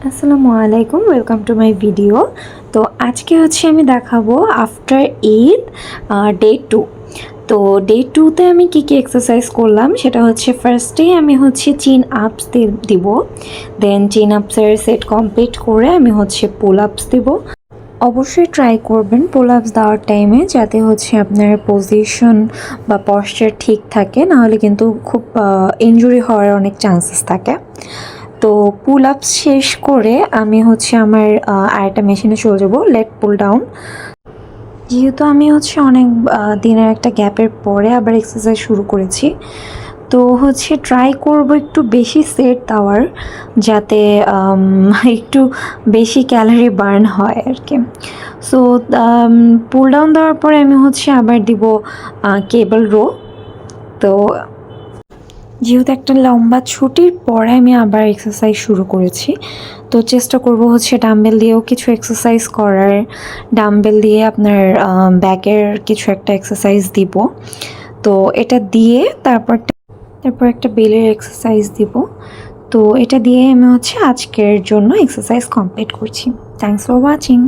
আসসালামু আলাইকুম, welcome to my video. তো আজকে হচ্ছে আমি দেখাবো আফটার ঈদ ডে 2। তো ডে 2তে আমি কী কী এক্সারসাইজ করলাম সেটা হচ্ছে ফার্স্টেই আমি হচ্ছে চিন আপস দিব। দেন চিন আপসের সেট কমপ্লিট করে আমি হচ্ছে পুল আপস দিব। অবশ্যই ট্রাই করবেন পুল আপস দেওয়ার টাইমে যাতে হচ্ছে আপনার পজিশন বা পশ্চার ঠিক থাকে, নাহলে কিন্তু খুব ইনজুরি হওয়ার অনেক চান্সেস থাকে। তো পুল আপস শেষ করে আমি হচ্ছে আমার আরেকটা মেশিনে চলে যাবো, লেট পুল ডাউন। যেহেতু আমি হচ্ছে অনেক দিনের একটা গ্যাপের পরে আবার এক্সারসাইজ শুরু করেছি, তো হচ্ছে ট্রাই করব একটু বেশি সেট দেওয়ার, যাতে একটু বেশি ক্যালোরি বার্ন হয় আর কি। সো পুল ডাউন দেওয়ার পরে আমি হচ্ছে আবার দিব কেবল রো। তো যেহেতু একটা লম্বা ছুটির পরে আমি আবার এক্সারসাইজ শুরু করেছি, তো চেষ্টা করব হচ্ছে ডাম্বেল দিয়েও কিছু এক্সারসাইজ করার। ডাম্বেল দিয়ে আপনার ব্যাকের কিছু একটা এক্সারসাইজ দিব। তো এটা দিয়ে তারপর একটা বেলের এক্সারসাইজ দিব। তো এটা দিয়ে আমি হচ্ছে আজকের জন্য এক্সারসাইজ কমপ্লিট করছি। Thanks for watching.